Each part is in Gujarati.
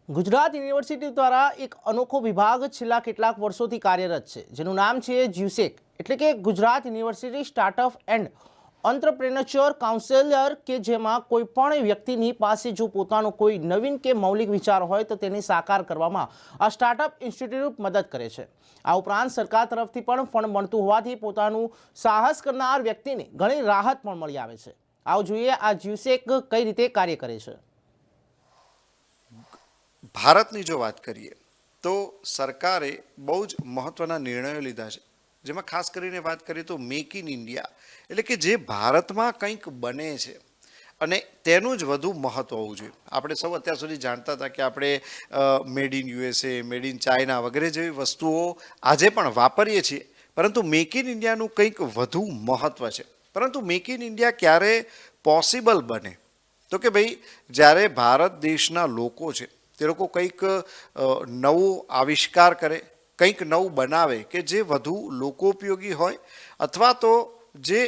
ગુજરાત યુનિવર્સિટી દ્વારા એક અનોખો વિભાગ છેલ્લા કેટલાક વર્ષોથી કાર્યરત છે, જેનું નામ છે જ્યુસેક, એટલે કે Gujarat university startup and entrepreneurship councillor, કે જેમાં કોઈ પણ વ્યક્તિની પાસે જો પોતાનો કોઈ નવીન કે મૌલિક વિચાર હોય તો તેને સાકાર કરવામાં આ સ્ટાર્ટઅપ ઇન્સ્ટિટ્યૂટ મદદ કરે છે. આ ઉપરાંત સરકાર તરફથી પણ ફંડ મળતું હોવાથી પોતાનું સાહસ કરનાર વ્યક્તિને ઘણી રાહત પણ મળી આવે છે. આવો જોઈએ આ જ્યુસેક કઈ રીતે કાર્ય કરે છે. ભારતની જો વાત કરીએ તો સરકારે બહુ જ મહત્ત્વના નિર્ણયો લીધા છે, જેમાં ખાસ કરીને વાત કરીએ તો મેક ઇન ઇન્ડિયા, એટલે કે જે ભારતમાં કંઈક બને છે અને તેનું જ વધુ મહત્ત્વ હોવું જોઈએ. આપણે સૌ અત્યાર સુધી જાણતા હતા કે આપણે made in USA, made in China વગેરે જેવી વસ્તુઓ આજે પણ વાપરીએ છીએ, પરંતુ મેક ઇન ઇન્ડિયાનું કંઈક વધુ મહત્ત્વ છે. પરંતુ મેક ઇન ઇન્ડિયા ક્યારે પોસિબલ બને તો કે ભાઈ જ્યારે ભારત દેશના લોકો છે તે લોકો કંઈક નવું આવિષ્કાર કરે, કંઈક નવું બનાવે કે જે વધુ લોકોપયોગી હોય, અથવા તો જે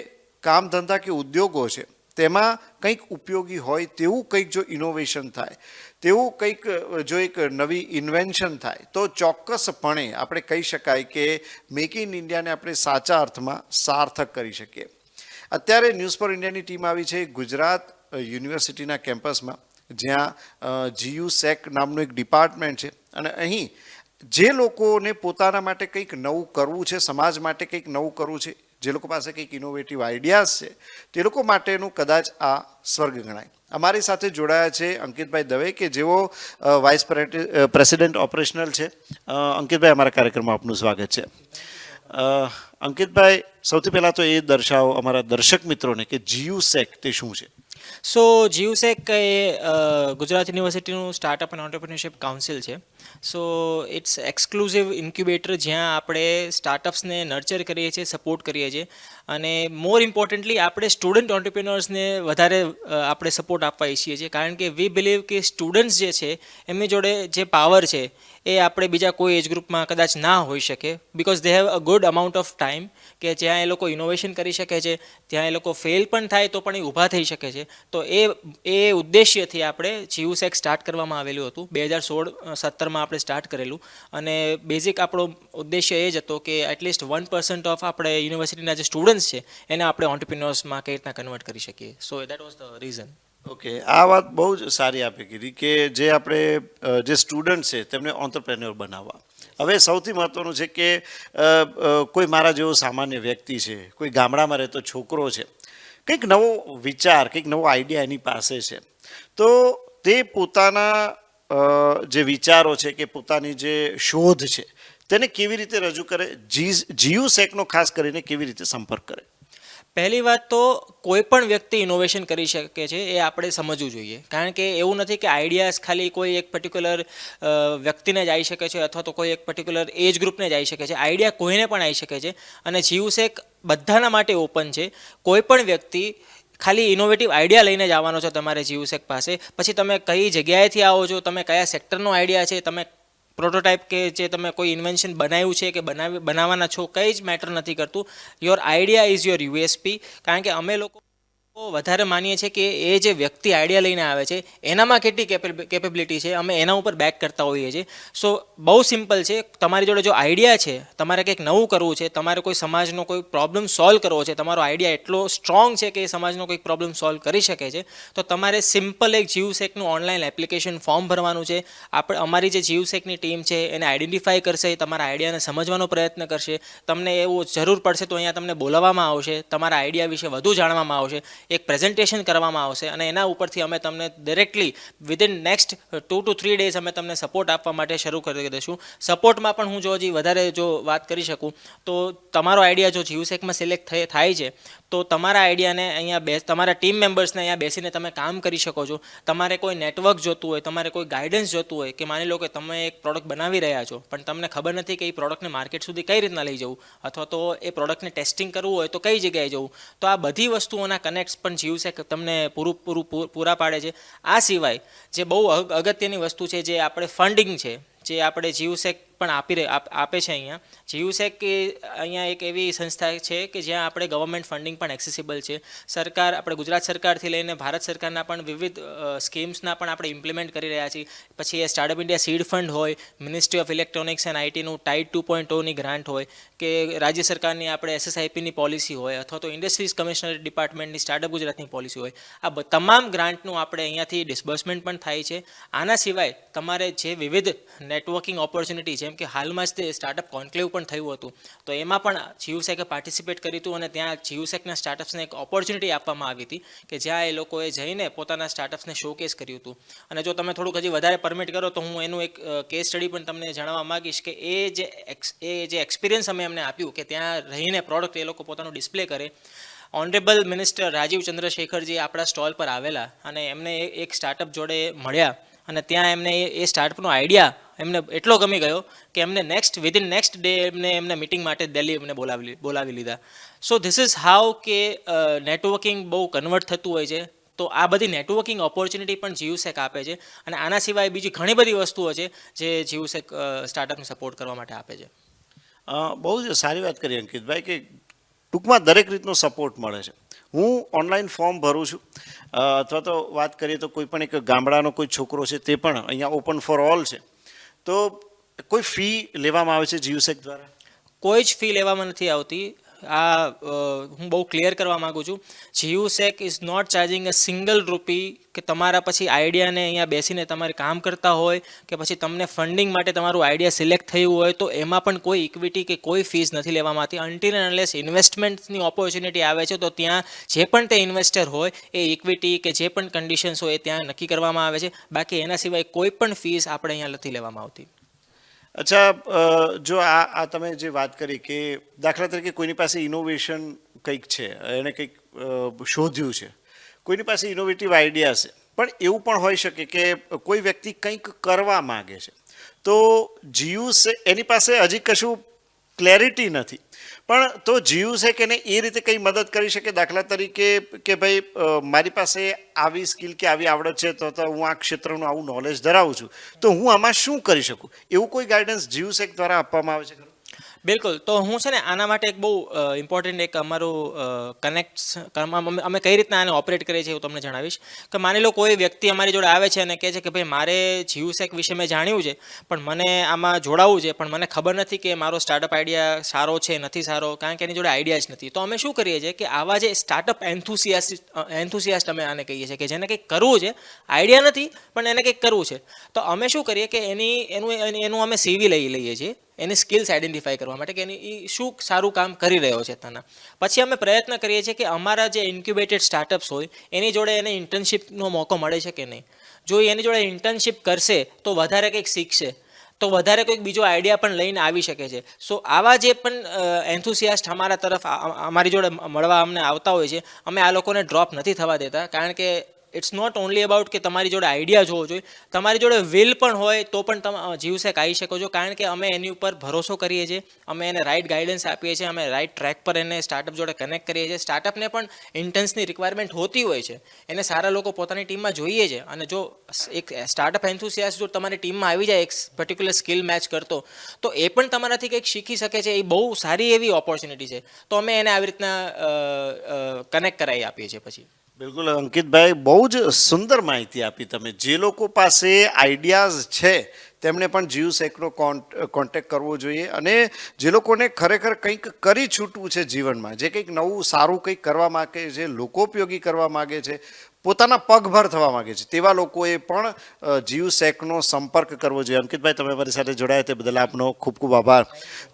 કામ ધંધા કે ઉદ્યોગો છે તેમાં કંઈક ઉપયોગી હોય તેવું કંઈક જો ઇનોવેશન થાય, તેવું કંઈક જો એક નવી ઇન્વેન્શન થાય, તો ચોક્કસપણે આપણે કહી શકાય કે મેક ઇન ઇન્ડિયાને આપણે સાચા અર્થમાં સાર્થક કરી શકીએ. અત્યારે ન્યૂઝ ફોર ઇન્ડિયાની ટીમ આવી છે ગુજરાત યુનિવર્સિટીના કેમ્પસમાં, જ્યાં GUSEC નામનું એક ડિપાર્ટમેન્ટ છે, અને અહીં જે લોકોને પોતાના માટે કંઈક નવું કરવું છે, સમાજ માટે કંઈક નવું કરવું છે, જે લોકો પાસે કંઈક ઇનોવેટિવ આઈડિયાઝ છે, તે લોકો માટેનું કદાચ આ સ્વર્ગ ગણાય. અમારી સાથે જોડાયા છે અંકિતભાઈ દવે, કે જેઓ વાઇસ પ્રેસિડેન્ટ ઓપરેશનલ છે. અંકિતભાઈ, અમારા કાર્યક્રમમાં આપનું સ્વાગત છે. અંકિતભાઈ, સૌથી પહેલાં તો એ દર્શાવો અમારા દર્શક મિત્રોને કે GUSEC તે શું છે. સો GUSEC એ ગુજરાત યુનિવર્સિટીનું સ્ટાર્ટઅપ એન્ડ એન્ટરપ્રેન્યોરશિપ કાઉન્સિલ છે. સો ઇટ્સ એક્સક્લુઝિવ ઇન્ક્યુબેટર, જ્યાં આપણે સ્ટાર્ટઅપ્સને નર્ચર કરીએ છીએ, સપોર્ટ કરીએ છીએ, અને મોર ઇમ્પોર્ટન્ટલી આપણે સ્ટુડન્ટ ઓન્ટરપ્રિનર્સને વધારે આપણે સપોર્ટ આપવા ઈચ્છીએ છીએ, કારણ કે વી બિલીવ કે સ્ટુડન્ટ્સ જે છે એમની જોડે જે પાવર છે એ આપણે બીજા કોઈ એજ ગ્રુપમાં કદાચ ના હોઈ શકે, because they have a good amount of time, કે જ્યાં એ લોકો ઇનોવેશન કરી શકે છે, ત્યાં એ લોકો ફેલ પણ થાય તો પણ એ ઊભા થઈ શકે છે. તો એ ઉદ્દેશ્યથી આપણે GUSEC સ્ટાર્ટ કરવામાં આવેલું હતું. 2016-17માં આપણે સ્ટાર્ટ કરેલું, અને બેઝિક આપણો ઉદ્દેશ્ય એ જ હતો કે એટલીસ્ટ 1% ઓફ આપણે યુનિવર્સિટીના જે સ્ટુડન્ટ્સ છે એને આપણે ઓન્ટરપ્રિન્યોર્સમાં કઈ રીતના કન્વર્ટ કરી શકીએ. So that was the reason. Okay, આ વાત બહુ જ સારી આપે કીધી કે જે આપણે જે સ્ટુડન્ટ છે તેમને ઓન્ટરપ્રેન્યોર બનાવવા. હવે સૌથી મહત્ત્વનું છે કે કોઈ મારા જેવો સામાન્ય વ્યક્તિ છે, કોઈ ગામડામાં રહેતો છોકરો છે, કંઈક નવો વિચાર, કંઈક નવો આઈડિયા એની પાસે છે, તો તે પોતાના જે વિચારો છે કે પોતાની જે શોધ છે તેને કેવી રીતે રજૂ કરે, GUSECનો ખાસ કરીને કેવી રીતે સંપર્ક કરે. પહેલી વાત તો કોઈ પણ વ્યક્તિ ઇનોવેશન કરી શકે છે એ આપણે સમજવું જોઈએ, કારણ કે એવું નથી કે આઈડિયાઝ ખાલી કોઈ એક પર્ટિક્યુલર વ્યક્તિને જ આવી શકે છે, અથવા તો કોઈ એક પર્ટિક્યુલર એજ ગ્રુપને જ આવી શકે છે. આઈડિયા કોઈને પણ આવી શકે છે, અને GUSEC બધાના માટે ઓપન છે. કોઈ પણ વ્યક્તિ ખાલી ઇનોવેટિવ આઈડિયા લઈને જ આવવાનો છો તમારે GUSEC પાસે. પછી તમે કઈ જગ્યાએથી આવો છો, તમે કયા સેક્ટરનો આઈડિયા છે, તમે પ્રોટોટાઇપ કે જે તમે કોઈ ઇન્વેન્શન બનાવ્યું છે કે બનાવવાના છો, કંઈ જ મેટર નથી કરતું. Your idea is your USP, કારણ કે અમે લોકો વધારે માનીએ છીએ કે એ જે વ્યક્તિ આઈડિયા લઈને આવે છે એનામાં કેટલી કેપેબિલિટી છે, અમે એના ઉપર બેક કરતા હોઈએ છીએ. સો બહુ સિમ્પલ છે. તમારી જોડે જો આઈડિયા છે, તમારે કંઈક નવું કરવું છે, તમારે કોઈ સમાજનો કોઈ પ્રોબ્લેમ સોલ્વ કરવો છે, તમારો આઈડિયા એટલો સ્ટ્રોંગ છે કે એ સમાજનો કોઈ પ્રોબ્લેમ સોલ્વ કરી શકે છે, તો તમારે સિમ્પલ એક GUSECનું ઓનલાઈન એપ્લિકેશન ફોર્મ ભરવાનું છે. અમારી જે GUSECની ટીમ છે એને આઈડેન્ટિફાઈ કરશે, તમારા આઈડિયાને સમજવાનો પ્રયત્ન કરશે. તમને એવું જરૂર પડશે તો અહીંયા તમને બોલાવવામાં આવશે, તમારા આઈડિયા વિશે વધુ જાણવામાં આવશે, એક પ્રેઝન્ટેશન કરવામાં આવશે, અને એના ઉપરથી અમે તમને directly within next 2 to 3 days અમે તમને સપોર્ટ આપવા માટે શરૂ કરી દઈશું. સપોર્ટમાં પણ હું જો હજી વધારે જો વાત કરી શકું તો તમારો આઈડિયા જો GUSECમાં સિલેક્ટ થાય છે તો તમારા આઈડિયાને અહીંયા તમારા ટીમ મેમ્બર્સને અહીંયા બેસીને તમે કામ કરી શકો છો. તમારે કોઈ નેટવર્ક જોતું હોય, તમારે કોઈ ગાઈડન્સ જોતું હોય, કે માની લો કે તમે એક પ્રોડક્ટ બનાવી રહ્યા છો પણ તમને ખબર નથી કે એ પ્રોડક્ટને માર્કેટ સુધી કઈ રીતના લઈ જવું, અથવા તો એ પ્રોડક્ટને ટેસ્ટિંગ કરવું હોય તો કઈ જગ્યાએ જવું, તો આ બધી વસ્તુઓના કનેક્ટ્સ પણ GUSEC તમને પૂરા પાડે છે. આ સિવાય જે બહુ અગત્યની વસ્તુ છે, જે આપણે ફંડિંગ છે, જે આપણે GUSEC પણ આપે છે અહીંયા. જીયુસેક એ અહીંયા એક એવી સંસ્થા છે કે જ્યાં આપણે ગવર્મેન્ટ ફંડિંગ પણ એક્સેસિબલ છે. સરકાર, આપણે ગુજરાત સરકારથી લઈને ભારત સરકારના પણ વિવિધ સ્કીમ્સના પણ આપણે ઇમ્પ્લિમેન્ટ કરી રહ્યા છીએ. પછી એ સ્ટાર્ટઅપ ઇન્ડિયા સીડ ફંડ હોય, મિનિસ્ટ્રી ઓફ ઇલેક્ટ્રોનિક્સ એન્ડ આઈટીનું ટાઇડ 2.0ની ગ્રાન્ટ હોય, કે રાજ્ય સરકારની આપણે SSIPની પોલિસી હોય, અથવા તો ઇન્ડસ્ટ્રીઝ કમિશનર ડિપાર્ટમેન્ટની સ્ટાર્ટઅપ ગુજરાતની પોલિસી હોય, આ તમામ ગ્રાન્ટનું આપણે અહીંયાથી ડિસ્બર્સમેન્ટ પણ થાય છે. આના સિવાય તમારે જે વિવિધ નેટવર્કિંગ ઓપોર્ચ્યુનિટી, જેમ કે હાલમાં જ તે સ્ટાર્ટઅપ કોન્ક્લેવ પણ થયું હતું, તો એમાં પણ જીયુસેકે પાર્ટિસિપેટ કર્યું હતું અને ત્યાં જીયુસેકના સ્ટાર્ટઅપ્સને એક ઓપોર્ચ્યુનિટી આપવામાં આવી હતી કે જ્યાં એ લોકોએ જઈને પોતાના સ્ટાર્ટઅપ્સને શોકેસ કર્યું હતું. અને જો તમે થોડુંક હજી વધારે પરમિટ કરો તો હું એનું એક કેસ સ્ટડી પણ તમને જણાવવા માગીશ કે એ જે એક્સપિરિયન્સ અમે એમને આપ્યું કે ત્યાં રહીને પ્રોડક્ટ એ લોકો પોતાનું ડિસ્પ્લે કરે. ઓનરેબલ મિનિસ્ટર રાજીવ ચંદ્રશેખરજી આપણા સ્ટોલ પર આવેલા અને એમને એક સ્ટાર્ટઅપ જોડે મળ્યા અને ત્યાં એમને એ સ્ટાર્ટઅપનો આઈડિયા એમને એટલો ગમી ગયો કે એમને વિધિન નેક્સ્ટ ડે એમને મિટિંગ માટે દિલ્હી એમને બોલાવી લીધા. સો ધીસ ઇઝ હાઉ કે નેટવર્કિંગ બહુ કન્વર્ટ થતું હોય છે. તો આ બધી નેટવર્કિંગ ઓપોર્ચ્યુનિટી પણ જીયુસેક આપે છે અને આના સિવાય બીજી ઘણી બધી વસ્તુઓ છે જે જીયુસેક સ્ટાર્ટઅપને સપોર્ટ કરવા માટે આપે છે. બહુ જ સારી વાત કરી અંકિતભાઈ કે ટૂંકમાં દરેક રીતનો સપોર્ટ મળે છે. હું ઓનલાઈન ફોર્મ ભરું છું અથવા તો વાત કરીએ તો કોઈ પણ એક ગામડાનો કોઈ છોકરો છે તે પણ અહીંયા ઓપન ફોર ઓલ છે, તો કોઈ ફી લેવામાં આવે છે જીયુસેક દ્વારા? કોઈ જ ફી લેવામાં નથી આવતી. હું બહુ ક્લિયર કરવા માગું છું. GUSEC is not charging a single rupee કે તમારા પછી આઈડિયાને અહીંયા બેસીને તમારે કામ કરતા હોય કે પછી તમને ફંડિંગ માટે તમારું આઈડિયા સિલેક્ટ થયું હોય તો એમાં પણ કોઈ ઇક્વિટી કે કોઈ ફીસ નથી લેવામાં આવતી. અનટિલ એન્ડ અનલેસ ઇન્વેસ્ટમેન્ટની ઓપોર્ચ્યુનિટી આવે છે તો ત્યાં જે પણ તે ઇન્વેસ્ટર હોય એ ઇક્વિટી કે જે પણ કન્ડિશન્સ હોય એ ત્યાં નક્કી કરવામાં આવે છે. બાકી એના સિવાય કોઈ પણ ફીસ આપણે અહીંયા નથી લેવામાં આવતી. અચ્છા, જો આ તમે જે વાત કરી કે દાખલા તરીકે કોઈની પાસે ઇનોવેશન કંઈક છે, એણે કંઈક શોધ્યું છે, કોઈની પાસે ઇનોવેટિવ આઈડિયા છે, પણ એવું પણ હોઈ શકે કે કોઈ વ્યક્તિ કંઈક કરવા માગે છે, તો એની પાસે હજી કશું ક્લેરિટી નથી, પણ તો જીયુસેક એને એ રીતે કંઈ મદદ કરી શકે? દાખલા તરીકે કે ભાઈ મારી પાસે આવી સ્કિલ કે આવી આવડત છે, તો હું આ ક્ષેત્રનું આવું નોલેજ ધરાવું છું, તો હું આમાં શું કરી શકું, એવું કોઈ ગાઈડન્સ જીયુસેક દ્વારા આપવામાં આવે છે ખરું? બિલકુલ. તો હું છે ને આના માટે એક બહુ ઇમ્પોર્ટન્ટ એક અમારું અમે કઈ રીતના આને ઓપરેટ કરીએ છીએ એવું તમને જણાવીશ. કે માની લો કોઈ વ્યક્તિ અમારી જોડે આવે છે અને કહે છે કે ભાઈ મારે જીયુસેક વિશે મેં જાણ્યું છે પણ મને આમાં જોડાવવું છે, પણ મને ખબર નથી કે મારો સ્ટાર્ટઅપ આઈડિયા સારો છે નથી સારો, કારણ કે એની જોડે આઈડિયા જ નથી. તો અમે શું કરીએ છીએ કે આવા જે સ્ટાર્ટઅપ એન્થુસિયાસ્ટ અમે આને કહીએ છીએ કે જેને કંઈક કરવું છે, આઈડિયા નથી પણ એને કંઈક કરવું છે, તો અમે શું કરીએ કે એનું અમે CV લઈ લઈએ છીએ એની સ્કિલ્સ આઈડેન્ટિફાઈ કરવા માટે કે એની શું સારું કામ કરી રહ્યો છે તેના. પછી અમે પ્રયત્ન કરીએ છીએ કે અમારા જે ઇન્ક્યુબેટેડ સ્ટાર્ટઅપ્સ હોય એની જોડે એને ઇન્ટર્નશિપનો મોકો મળે છે કે નહીં. જો એની જોડે ઇન્ટર્નશિપ કરશે તો વધારે કંઈક શીખશે, તો વધારે કોઈક બીજો આઈડિયા પણ લઈને આવી શકે છે. સો આવા જે પણ એન્થુસિયાસ્ટ અમારા તરફ અમારી જોડે મળવા અમને આવતા હોય છે, અમે આ લોકોને ડ્રોપ નથી થવા દેતા, કારણ કે ઇટ્સ નોટ ઓનલી અબાઉટ કે તમારી જોડે આઈડિયા જોવો જોઈએ, તમારી જોડે વિલ પણ હોય તો પણ તમે જીયુસેક આવી શકો છો, કારણ કે અમે એની ઉપર ભરોસો કરીએ છીએ, અમે એને રાઇટ ગાઈડન્સ આપીએ છીએ, અમે રાઇટ ટ્રેક પર એને સ્ટાર્ટઅપ જોડે કનેક્ટ કરીએ છીએ. સ્ટાર્ટઅપને પણ ઇન્ટર્ન્સની રિક્વાયરમેન્ટ હોતી હોય છે, એને સારા લોકો પોતાની ટીમમાં જોઈએ છે, અને જો એક સ્ટાર્ટઅપ એન્થુસિયાસ્ટ જો તમારી ટીમમાં આવી જાય એક પર્ટિક્યુલર સ્કિલ મેચ કરતો, તો એ પણ તમારાથી કંઈક શીખી શકે છે. એ બહુ સારી એવી ઓપોર્ચ્યુનિટી છે, તો અમે એને આવી રીતના કનેક્ટ કરાવી આપીએ છીએ. પછી બિલકુલ અંકિતભાઈ, બહુ જ સુંદર માહિતી આપી તમે. જે લોકો પાસે આઈડિયાઝ છે તેમણે પણ જીયુસેકનો કોન્ટેક્ટ કરવો જોઈએ, અને જે લોકોને ખરેખર કંઈક કરી છૂટવું છે જીવનમાં, જે કંઈક નવું સારું કંઈક કરવા માગે છે, લોકોપયોગી કરવા માગે છે, પોતાના પગભર થવા માગે છે, તેવા લોકોએ પણ જીયુસેકનો સંપર્ક કરવો જોઈએ. અંકિતભાઈ, તમે અમારી સાથે જોડાયા તે બદલ આપનો ખૂબ ખૂબ આભાર.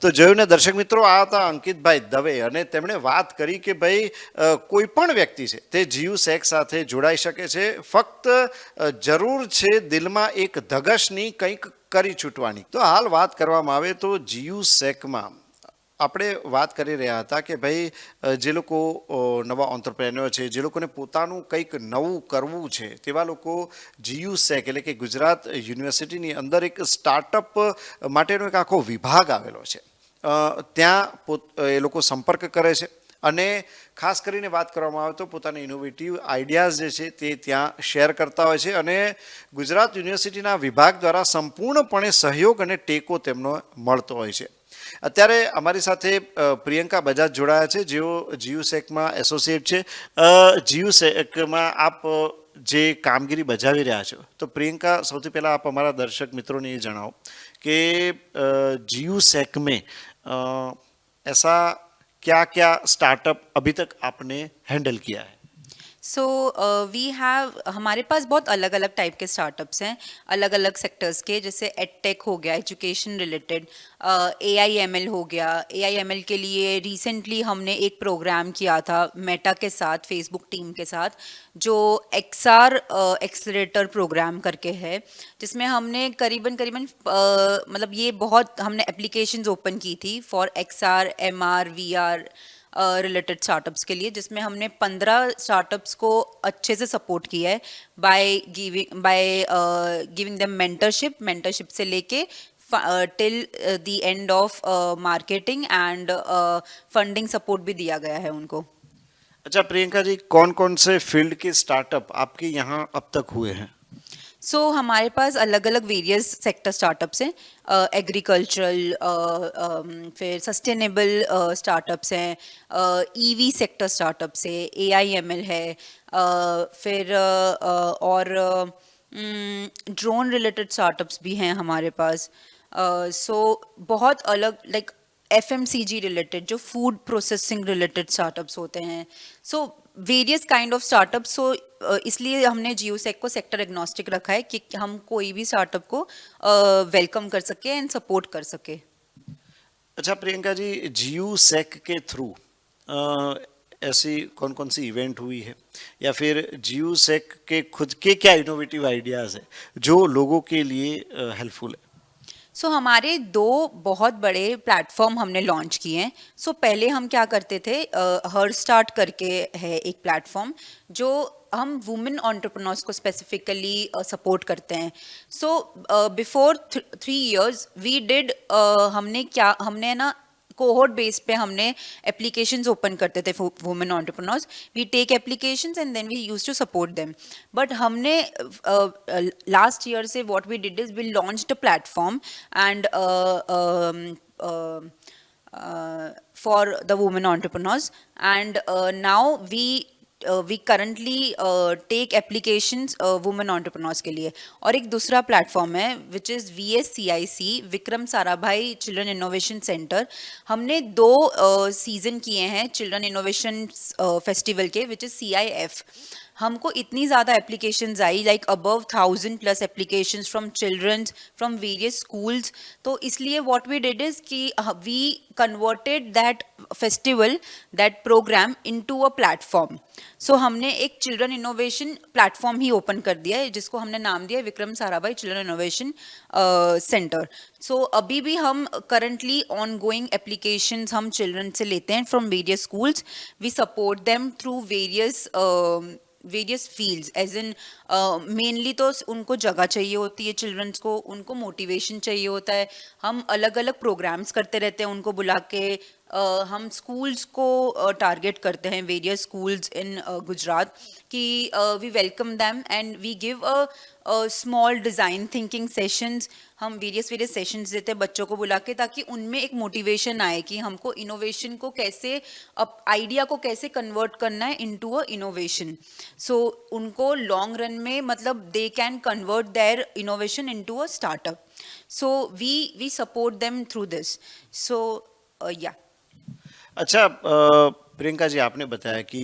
તો જોયું ને દર્શક મિત્રો, આ હતા અંકિતભાઈ દવે, અને તેમણે વાત કરી કે ભાઈ કોઈ પણ વ્યક્તિ છે તે જીયુસેક સાથે જોડાઈ શકે છે, ફક્ત જરૂર છે દિલમાં એક ધગશની, કંઈક કરી છૂટવાની. તો હાલ વાત કરવામાં આવે તો જીયુસેકમાં આપણે વાત કરી રહ્યા હતા કે ભાઈ જે લોકો નવા ઓન્ટરપ્રેન્યોર છે, જે લોકોને પોતાનું કંઈક નવું કરવું છે, તેવા લોકો જીયુસેક એટલે કે ગુજરાત યુનિવર્સિટીની અંદર એક સ્ટાર્ટઅપ માટેનો એક આખો વિભાગ આવેલો છે, ત્યાં એ લોકો સંપર્ક કરે છે અને ખાસ કરીને વાત કરવામાં આવે તો પોતાના ઇનોવેટિવ આઈડિયાઝ જે છે તે ત્યાં શેર કરતા હોય છે અને ગુજરાત યુનિવર્સિટીના વિભાગ દ્વારા સંપૂર્ણપણે સહયોગ અને ટેકો તેમનો મળતો હોય છે. અત્યારે અમારી સાથે પ્રિયંકા બજાજ જોડાયા છે, જેઓ જીયુસેકમાં એસોસિએટ છે. જીયુસેકમાં આપ જે કામગીરી બજાવી રહ્યા છો, તો પ્રિયંકા સૌથી પહેલાં આપ અમારા દર્શક મિત્રોને ये जनाओ कि जीयूसेक में ऐसा क्या क्या स्टार्टअप अभी तक आपने हैंडल किया है? सो वी हैव हमारे पास बहुत अलग अलग टाइप के स्टार्टअप्स हैं, अलग अलग सेक्टर्स के, जैसे एडटेक हो गया, एजुकेशन रिलेटेड, AIML हो गया. AIML के लिए रिसेंटली हमने एक प्रोग्राम किया था मेटा के साथ, फेसबुक टीम के साथ, जो XR एक्सलरेटर प्रोग्राम करके है, जिसमें हमने करीबन करीबन मतलब ये बहुत हमने एप्लीकेशंस ओपन की थी for XR MR VR related startups के लिए, जिसमें हमने 15 स्टार्टअप्स को अच्छे से सपोर्ट किया है बाय गिविंग देम मेंटरशिप से लेके till the end of marketing and funding support भी दिया गया है उनको. अच्छा प्रियंका जी, कौन कौन से फील्ड के स्टार्टअप आपके यहाँ अब तक हुए हैं? सो हमारे पास अलग अलग वेरियस सेक्टर स्टार्टअप्स हैं, एग्रीकल्चरल, फिर सस्टेनेबल स्टार्टअप्स हैं, EV सेक्टर स्टार्टअप्स है, AIML है, फिर और ड्रोन रिलेटेड स्टार्टअप्स भी हैं हमारे पास. सो बहुत अलग, लाइक FMCG रिलेटेड, जो फूड प्रोसेसिंग रिलेटेड स्टार्टअप्स होते हैं. So various kind of startup. So इसलिए हमने जियोसेक को सेक्टर एग्नोस्टिक रखा है कि हम कोई भी स्टार्टअप को वेलकम कर सके एंड सपोर्ट कर सके. अच्छा प्रियंका जी, जियोसेक के थ्रू ऐसी कौन कौन सी इवेंट हुई है, या फिर जियोसेक के खुद के क्या इनोवेटिव आइडियाज़ है जो लोगों के लिए हेल्पफुल है? सो हमारे 2 बहुत बड़े प्लेटफॉर्म हमने लॉन्च किए हैं. सो पहले हम क्या करते थे, हर स्टार्ट करके है एक प्लेटफॉर्म जो हम वुमेन एंटरप्रेन्योर्स को स्पेसिफिकली सपोर्ट करते हैं. So before 3 years we did, हमने ना कोहोर्ट बेस पे हमने एप्लीकेशंस ओपन करते थे women entrepreneurs. We take applications and then we use to support them. But हमने लास्ट ईयर से what we did is we launched a platform and for the women entrepreneurs, and now we currently take applications women entrepreneurs के लिए. और एक दूसरा प्लेटफॉर्म है which is VSCIC, Vikram Sarabhai children innovation centre. हमने 2 सीज़न किए हैं चिल्ड्रन इनोवेशन फेस्टिवल के, विच इज़ CIF. हमको इतनी ज़्यादा एप्लीकेशंस आई, like above 1000+ applications from childrens from various schools. तो इसलिए व्हाट वी डिड इज़ कि we converted that festival, that program into a platform. So हमने एक चिल्ड्रन इनोवेशन प्लेटफॉर्म ही ओपन कर दिया है, जिसको हमने नाम दिया है Vikram Sarabhai children innovation centre. So अभी भी हम करंटली ऑन गोइंग एप्लीकेशंस हम चिल्ड्रन से लेते हैं from various schools. We support them through various fields, as in mainly तो उनको जगह चाहिए होती है चिल्ड्रंस को, उनको मोटिवेशन चाहिए होता है. हम अलग अलग प्रोग्राम्स करते रहते हैं उनको बुला के. हम स्कूल्स को टारगेट करते हैं, वेरियस स्कूल्स इन गुजरात, कि we welcome them and we give a small design thinking sessions. हम वेरियस सेशंस देते हैं बच्चों को बुला के, ताकि उनमें एक मोटिवेशन आए कि हमको इनोवेशन को कैसे, आइडिया को कैसे कन्वर्ट करना है इनटू अ इनोवेशन. सो उनको लॉन्ग रन में, मतलब they can convert their innovation into a startup. So we support them through this. So yeah. अच्छा प्रियंका जी, आपने बताया कि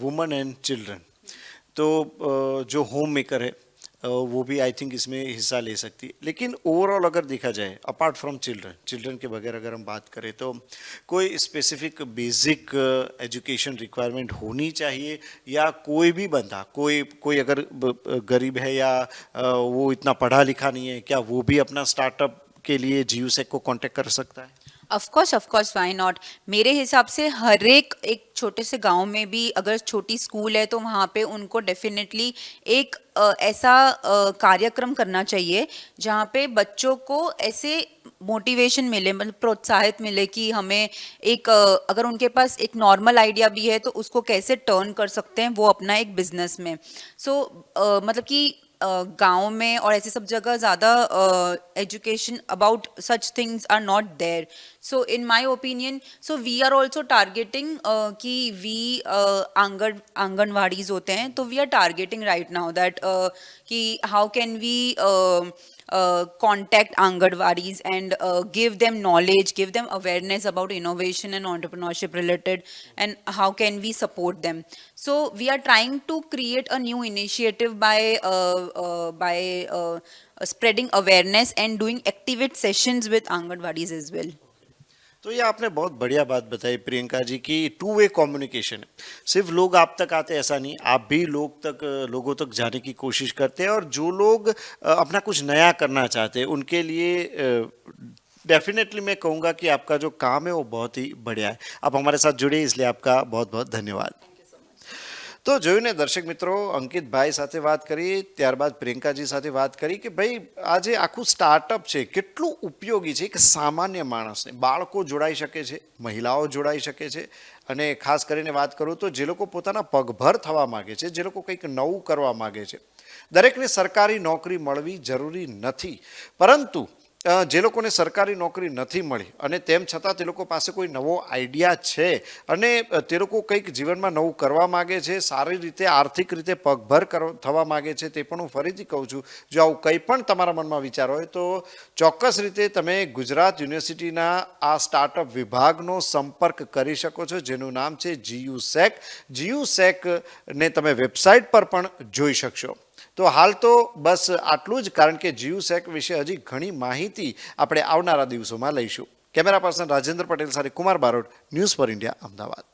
वुमेन एंड चिल्ड्रन, तो जो होम मेकर है वो भी आई थिंक इसमें हिस्सा ले सकती है. लेकिन ओवरऑल अगर देखा जाए, अपार्ट फ्रॉम चिल्ड्रन के बगैर अगर हम बात करें, तो कोई स्पेसिफिक बेसिक एजुकेशन रिक्वायरमेंट होनी चाहिए, या कोई भी बंदा, कोई अगर गरीब है या वो इतना पढ़ा लिखा नहीं है, क्या वो भी अपना स्टार्टअप के लिए जियोसेक को कांटेक्ट कर सकता है? Of course, why not. मेरे हिसाब से हर एक छोटे से गांव में भी अगर छोटी स्कूल है तो वहाँ पे उनको डेफिनेटली एक ऐसा कार्यक्रम करना चाहिए जहाँ पे बच्चों को ऐसे मोटिवेशन मिले, मतलब प्रोत्साहित मिले कि हमें एक अगर उनके पास एक नॉर्मल आइडिया भी है तो उसको कैसे टर्न कर सकते हैं वो अपना एक बिजनेस में. सो मतलब कि गांव में और ऐसे सब जगह ज़्यादा education about such things are not there. So in my opinion, so we are also targeting कि वी आंगनवाड़ीज होते हैं तो we are targeting right now that कि how can we contact Anganwadis and give them knowledge, give them awareness about innovation and entrepreneurship related, and how can we support them. So we are trying to create a new initiative by spreading awareness and doing activate sessions with Anganwadis as well. तो ये आपने बहुत बढ़िया बात बताई प्रियंका जी की टू वे कम्युनिकेशन है. सिर्फ लोग आप तक आते ऐसा नहीं, आप भी लोगों तक जाने की कोशिश करते हैं, और जो लोग अपना कुछ नया करना चाहते हैं उनके लिए डेफिनेटली मैं कहूँगा कि आपका जो काम है वो बहुत ही बढ़िया है. आप हमारे साथ जुड़े इसलिए आपका बहुत बहुत धन्यवाद. તો જોયું ને દર્શક મિત્રો, અંકિતભાઈ સાથે વાત કરી, ત્યારબાદ પ્રિયંકાજી સાથે વાત કરી કે ભાઈ આ જે આખું સ્ટાર્ટઅપ છે કેટલું ઉપયોગી છે એક સામાન્ય માણસને. બાળકો જોડાઈ શકે છે, મહિલાઓ જોડાઈ શકે છે, અને ખાસ કરીને વાત કરું તો જે લોકો પોતાના પગભર થવા માગે છે, જે લોકો કંઈક નવું કરવા માગે છે, દરેકને સરકારી નોકરી મળવી જરૂરી નથી. પરંતુ જે લોકોને સરકારી નોકરી નથી મળી અને તેમ છતાં તે લોકો પાસે કોઈ નવો આઈડિયા છે અને તે લોકો કંઈક જીવનમાં નવું કરવા માગે છે, સારી રીતે આર્થિક રીતે પગભર થવા માગે છે, તે પણ હું ફરીથી કહું છું, જો આવું કંઈ પણ તમારા મનમાં વિચાર હોય તો ચોક્કસ રીતે તમે ગુજરાત યુનિવર્સિટીના આ સ્ટાર્ટઅપ વિભાગનો સંપર્ક કરી શકો છો, જેનું નામ છે GUSEC. GUSEC ને તમે વેબસાઇટ પર પણ જોઈ શકશો. તો હાલ તો બસ આટલું જ, કારણ કે GUSEC વિશે હજી ઘણી માહિતી આપણે આવનારા દિવસોમાં લઈશું. કેમેરા પર્સન રાજેન્દ્ર પટેલ સાથે Kumar Barot, news for India, Ahmedabad.